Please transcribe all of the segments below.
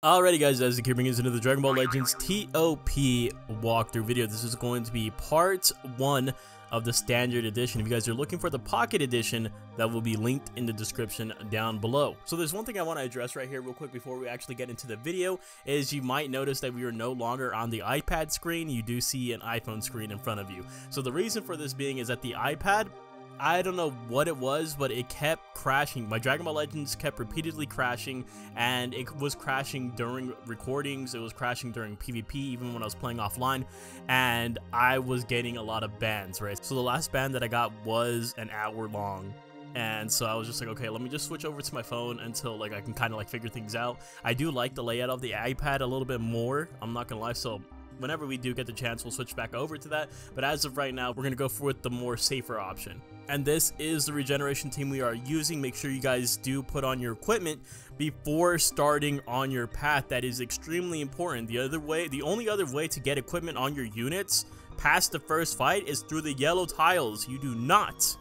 Alrighty guys, as the bringing us into the Dragon Ball Legends TOP walkthrough video. This is going to be part 1 of the standard edition. If you guys are looking for the pocket edition, that will be linked in the description down below. So there's one thing I want to address right here real quick before we actually get into the video, is you might notice that we are no longer on the iPad screen. You do see an iPhone screen in front of you. So the reason for this being is that the iPad, I don't know what it was, but it kept crashing. My Dragon Ball Legends kept repeatedly crashing, and it was crashing during recordings, it was crashing during PvP, even when I was playing offline, and I was getting a lot of bans, right? So the last ban that I got was an hour long, and so I was just like, okay, let me just switch over to my phone until like I can kind of like figure things out. I do like the layout of the iPad a little bit more, I'm not gonna lie, so whenever we do get the chance, we'll switch back over to that, but as of right now, we're gonna go for the more safer option. And this is the regeneration team we are using. Make sure you guys do put on your equipment before starting on your path. That is extremely important. The only other way to get equipment on your units past the first fight is through the yellow tiles. You do not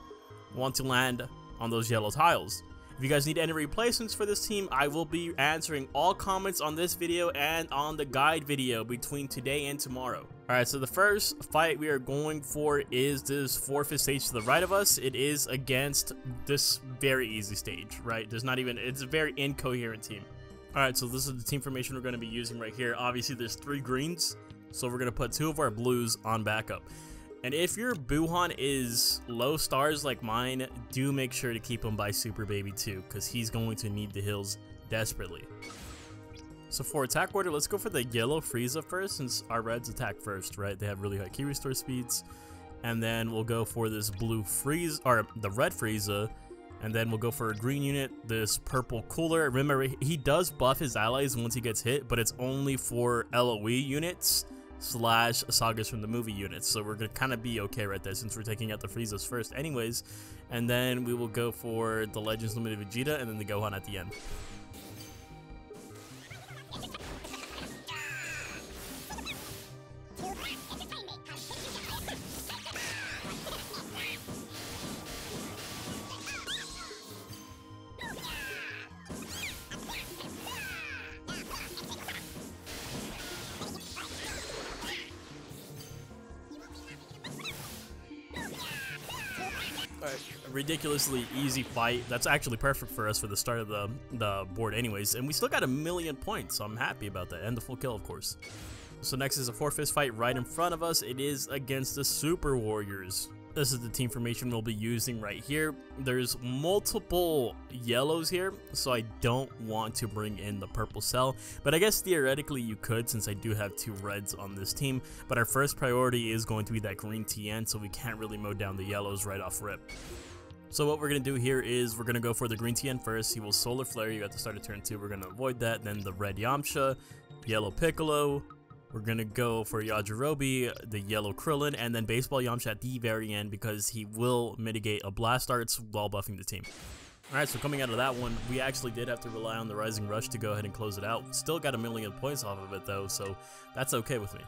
want to land on those yellow tiles. If you guys need any replacements for this team, I will be answering all comments on this video and on the guide video between today and tomorrow. Alright, so the first fight we are going for is this 4-5 stage to the right of us. It is against this very easy stage, right? There's not even, it's a very incoherent team. Alright, so this is the team formation we're going to be using right here. Obviously, there's 3 greens, so we're going to put 2 of our blues on backup. And if your Buuhan is low stars like mine, do make sure to keep him by Super Baby 2, because he's going to need the heals desperately. So for attack order, let's go for the yellow Frieza first, since our reds attack first, right? They have really high key restore speeds. And then we'll go for this blue Frieza, or the red Frieza. And then we'll go for a green unit, this purple Cooler. Remember, he does buff his allies once he gets hit, but it's only for LOE units / Sagas from the movie units, so we're gonna kind of be okay right there since we're taking out the Friezas first anyways. And then we will go for the Legends Limited Vegeta and then the Gohan at the end. A ridiculously easy fight. That's actually perfect for us for the start of the board anyways, and we still got 1,000,000 points, so I'm happy about that, and the full kill of course. So next is a 4-5 fight right in front of us. It is against the Super Warriors. This is the team formation we'll be using right here. There's multiple yellows here, so I don't want to bring in the purple cell, but I guess theoretically you could, since I do have 2 reds on this team. But our first priority is going to be that green TN, so we can't really mow down the yellows right off rip. So what we're going to do here is we're going to go for the green TN first. He will Solar Flare you at the start of turn 2. We're going to avoid that. Then the red Yamcha, yellow Piccolo. We're going to go for Yajirobe, the yellow Krillin, and then Baseball Yamcha at the very end because he will mitigate a Blast Arts while buffing the team. Alright, so coming out of that one, we actually did have to rely on the Rising Rush to go ahead and close it out. Still got 1,000,000 points off of it though, so that's okay with me.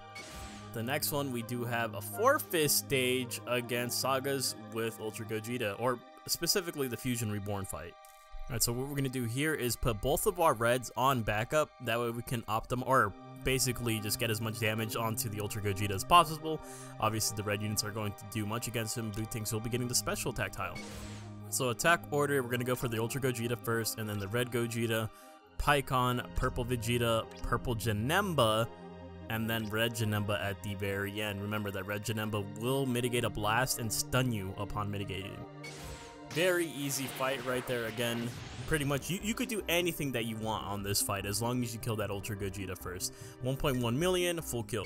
The next one, we do have a 4-5 stage against Sagas with Ultra Gogeta, or specifically the Fusion Reborn fight. Alright, so what we're going to do here is put both of our reds on backup, that way we can or basically just get as much damage onto the Ultra Gogeta as possible. Obviously the red units are going to do much against him, but thinks he'll be getting the special attack tile. So attack order, we're going to go for the Ultra Gogeta first, and then the red Gogeta, Pikkon, purple Vegeta, purple Janemba, and then red Janemba at the very end. Remember that red Janemba will mitigate a blast and stun you upon mitigating. Very easy fight right there again. Pretty much, you could do anything that you want on this fight as long as you kill that Ultra Gogeta first. 1.1 million, full kill.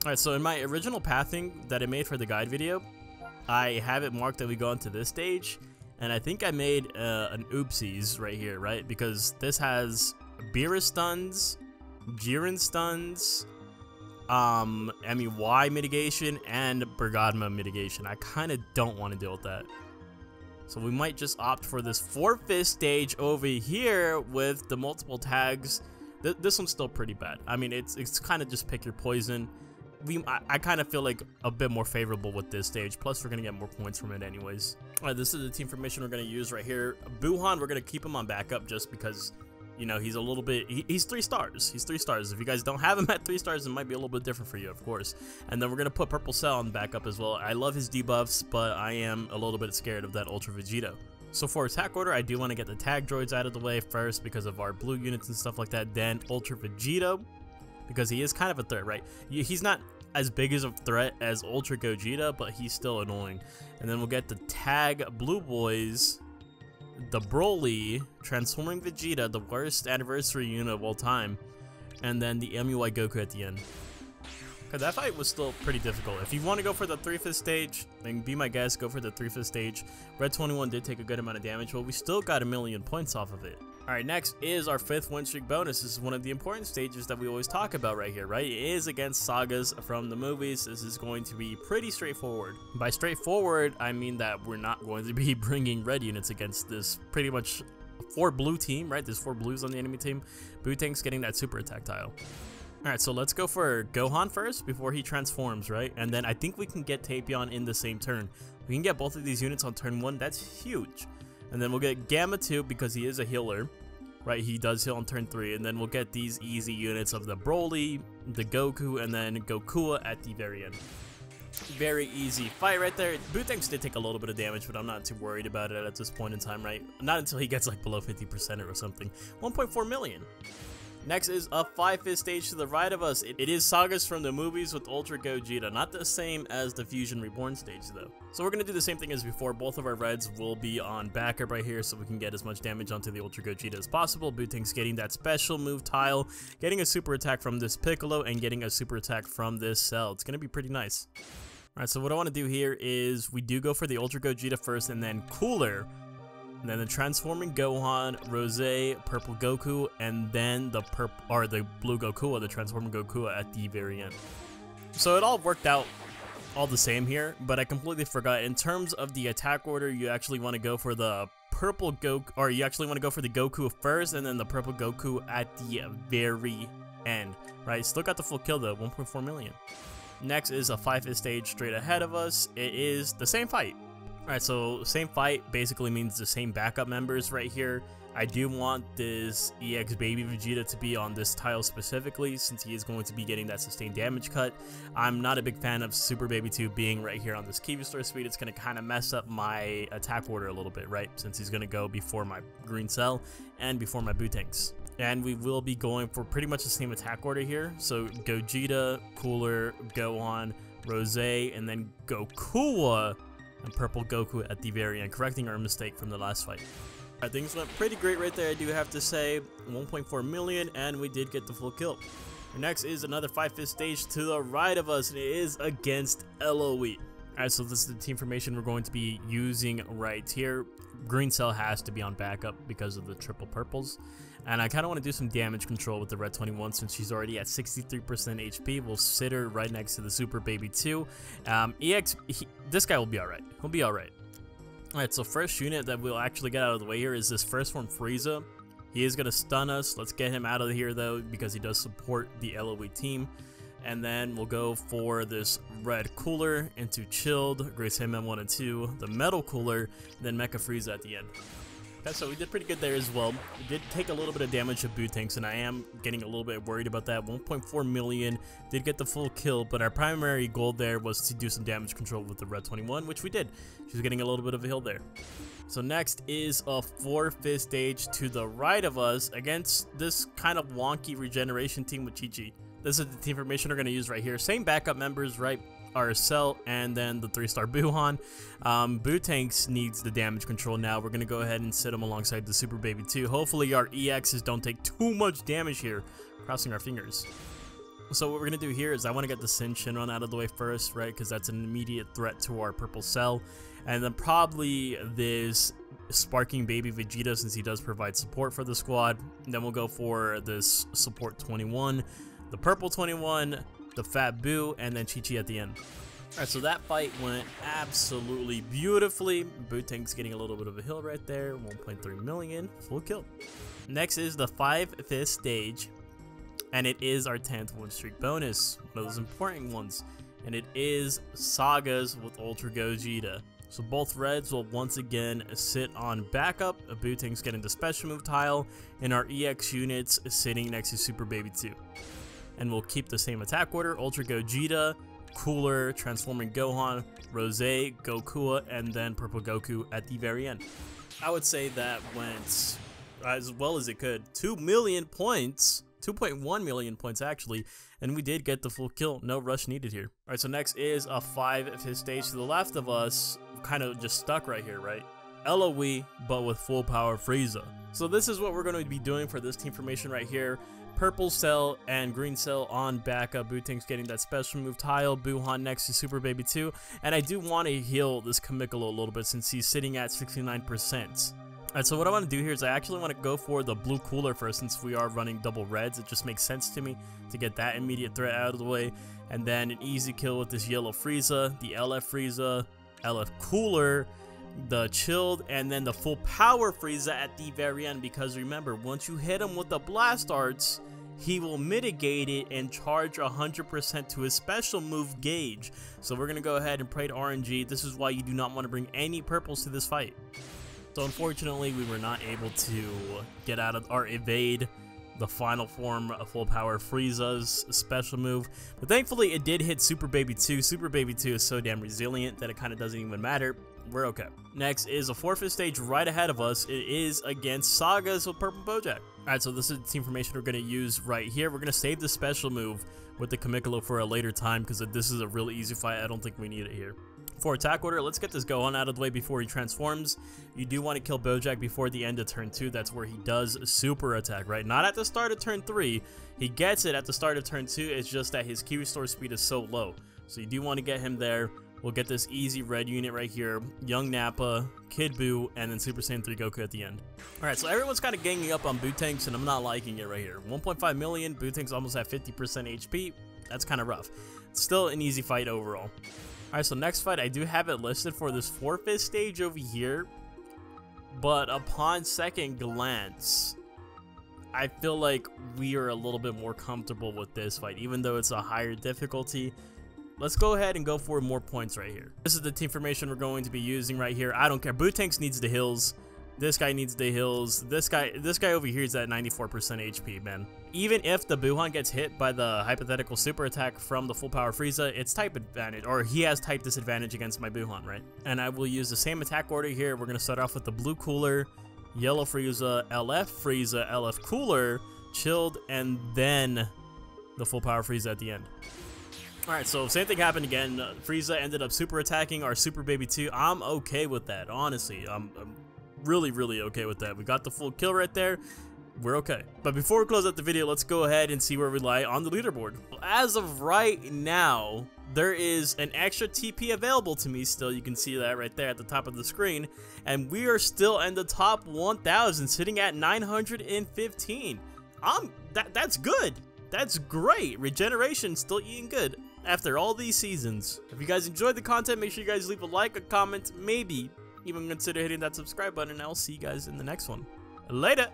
Alright, so in my original pathing that I made for the guide video, I have it marked that we go into this stage, and I think I made an oopsies right here, right? Because this has Beerus stuns, Jiren stuns, MEY mitigation, and Bergadma mitigation. I kind of don't want to deal with that. So we might just opt for this 4-5 stage over here with the multiple tags. This one's still pretty bad. I mean, it's kind of just pick your poison. I kind of feel like a bit more favorable with this stage. Plus, we're going to get more points from it anyways. All right, this is the team formation we're going to use right here. Buuhan, we're going to keep him on backup just because you know, he's a little bit, he's 3 stars. He's 3 stars. If you guys don't have him at 3 stars, it might be a little bit different for you, of course. And then we're going to put Purple Cell on backup as well. I love his debuffs, but I am a little bit scared of that Ultra Vegeta. So for attack order, I do want to get the tag droids out of the way first because of our blue units and stuff like that. Then Ultra Vegeta, because he is kind of a threat, right? He's not as big as a threat as Ultra Gogeta, but he's still annoying. And then we'll get the tag blue boys, the Broly, Transforming Vegeta, the worst anniversary unit of all time, and then the MUI Goku at the end. Because that fight was still pretty difficult. If you want to go for the 3/5 stage, then be my guest, go for the 3/5 stage. Red 21 did take a good amount of damage, but we still got 1,000,000 points off of it. Alright, next is our 5th win streak bonus. This is one of the important stages that we always talk about right here, right? It is against sagas from the movies. This is going to be pretty straightforward. By straightforward, I mean that we're not going to be bringing red units against this pretty much 4 blue team, right? There's 4 blues on the enemy team. Bootank's getting that super attack tile. Alright, so let's go for Gohan first before he transforms, right? And then I think we can get Tapion in the same turn. We can get both of these units on turn 1. That's huge. And then we'll get Gamma 2 because he is a healer, right? He does heal on turn 3. And then we'll get these easy units of the Broly, the Goku, and then Gokua at the very end. Very easy fight right there. Bootanks did take a little bit of damage, but I'm not too worried about it at this point in time, right? Not until he gets like below 50% or something. 1.4 million. Next is a 5/5 stage to the right of us. It is sagas from the movies with Ultra Gogeta. Not the same as the Fusion Reborn stage though. So we're going to do the same thing as before. Both of our reds will be on backup right here so we can get as much damage onto the Ultra Gogeta as possible. Bootank's getting that special move tile, getting a super attack from this Piccolo, and getting a super attack from this Cell. It's going to be pretty nice. Alright, so what I want to do here is we do go for the Ultra Gogeta first and then Cooler. And then the Transforming Gohan, Rose, Purple Goku, and then the Blue Goku, the Transforming Goku at the very end. So it all worked out all the same here, but I completely forgot. In terms of the attack order, you actually want to go for the Purple Goku, or you actually want to go for the Goku first, and then the Purple Goku at the very end, right? Still got the full kill though, 1.4 million. Next is a 5/5 stage straight ahead of us. It is the same fight. Alright, so same fight basically means the same backup members right here. I do want this EX Baby Vegeta to be on this tile specifically since he is going to be getting that sustained damage cut. I'm not a big fan of Super Baby 2 being right here on this Kiwi Star speed. It's going to kind of mess up my attack order a little bit, right? Since he's going to go before my Green Cell and before my Bootanks. And we will be going for pretty much the same attack order here. So Gogeta, Cooler, Gohan, Rose, and then Gokua and Purple Goku at the very end, correcting our mistake from the last fight. Alright, things went pretty great right there, I do have to say. 1.4 million, and we did get the full kill. Next is another 5/5 stage to the right of us, and it is against LOE. Alright, so this is the team formation we're going to be using right here. Green Cell has to be on backup because of the triple purples. And I kind of want to do some damage control with the Red 21 since she's already at 63% HP. We'll sit her right next to the Super Baby 2. This guy will be alright. He'll be alright. Alright, so first unit that we'll actually get out of the way here is this first one, Frieza. He is going to stun us. Let's get him out of here though because he does support the LOE team. And then we'll go for this Red Cooler into Chilled, Grace Hitman 1 and 2, the Metal Cooler, and then Mecha Frieza at the end. Okay, so we did pretty good there as well. We did take a little bit of damage to Bootanks, and I am getting a little bit worried about that. 1.4 million, did get the full kill, but our primary goal there was to do some damage control with the Red 21, which we did. She's getting a little bit of a heal there. So next is a 4/5 stage to the right of us against this kind of wonky regeneration team with Chi-Chi. This is the team formation we're going to use right here. Same backup members, right? Our Cell and then the 3-star Buhan. Bootanks needs the damage control now. We're going to go ahead and sit him alongside the Super Baby 2. Hopefully our EXs don't take too much damage here. Crossing our fingers. So what we're going to do here is I want to get the Sin Shinron out of the way first, right? Because that's an immediate threat to our Purple Cell. And then probably this Sparking Baby Vegeta since he does provide support for the squad. And then we'll go for this Support 21, the Purple 21, the Fat Boo, and then Chi-Chi at the end. Alright, so that fight went absolutely beautifully. Bootank's getting a little bit of a heal right there. 1.3 million, full kill. Next is the 5/5 stage, and it is our 10th win streak bonus, one of those important ones. And it is Sagas with Ultra Gogeta. So both reds will once again sit on backup. Bootank's getting the special move tile, and our EX units sitting next to Super Baby 2. And we'll keep the same attack order: Ultra Gogeta, Cooler, Transforming Gohan, Rose, Gokua, and then Purple Goku at the very end. I would say that went as well as it could. 2 million points, 2.1 million points actually, and we did get the full kill. No rush needed here. Alright, so next is a 5th stage to the left of us, kind of just stuck right here, right? LOE, but with full power Frieza. So this is what we're going to be doing for this team formation right here. Purple Cell and Green Cell on backup. Bootank's getting that special move tile. Buhan next to Super Baby 2. And I do want to heal this Kamikalo a little bit since he's sitting at 69%. Alright, so what I want to do here is I actually want to go for the blue cooler first, since we are running double reds. It just makes sense to me to get that immediate threat out of the way. And then an easy kill with this yellow Frieza, the LF Frieza, LF Cooler, the chilled, and then the full power Frieza at the very end. Because remember, once you hit him with the blast arts, he will mitigate it and charge 100% to his special move gauge. So we're going to go ahead and pray to RNG. This is why you do not want to bring any purples to this fight. So unfortunately, we were not able to get out of or evade the final form of full power Frieza's special move. But thankfully, it did hit Super Baby 2. Super Baby 2 is so damn resilient that it kind of doesn't even matter. We're okay. Next is a 4th stage right ahead of us. It is against Sagas with Purple Bojack. Alright, so this is the team formation we're going to use right here. We're going to save the special move with the Kamikalo for a later time, because this is a really easy fight. I don't think we need it here. For attack order, let's get this Gohan out of the way before he transforms. You do want to kill Bojack before the end of turn 2. That's where he does super attack, right? Not at the start of turn 3. He gets it at the start of turn 2. It's just that his Ki restore speed is so low. So you do want to get him there. We'll get this easy red unit right here. Young Nappa, Kid Buu, and then Super Saiyan 3 Goku at the end. Alright, so everyone's kind of ganging up on Bootanks, and I'm not liking it right here. 1.5 million, Bootank's almost at 50% HP. That's kind of rough. It's still an easy fight overall. Alright, so next fight, I do have it listed for this 4th stage over here. But upon second glance, I feel like we are a little bit more comfortable with this fight, even though it's a higher difficulty. Let's go ahead and go for more points right here. This is the team formation we're going to be using right here. I don't care. Bootanks needs the hills. This guy needs the hills. This guy over here is at 94% HP, man. Even if the Buhan gets hit by the hypothetical super attack from the full power Frieza, it's type advantage, or he has type disadvantage against my Buhan, right? And I will use the same attack order here. We're going to start off with the blue cooler, yellow Frieza, LF Cooler, chilled, and then the full power Frieza at the end. Alright, so same thing happened again. Frieza ended up super attacking our Super Baby 2. I'm okay with that, honestly. I'm really, really okay with that. We got the full kill right there. We're okay. But before we close out the video, let's go ahead and see where we lie on the leaderboard. As of right now, there is an extra TP available to me still. You can see that right there at the top of the screen. And we are still in the top 1,000, sitting at 915. That's good. That's great. Regeneration still eating good after all these seasons. If you guys enjoyed the content, make sure you guys leave a like, a comment, maybe even consider hitting that subscribe button, and I'll see you guys in the next one. Later!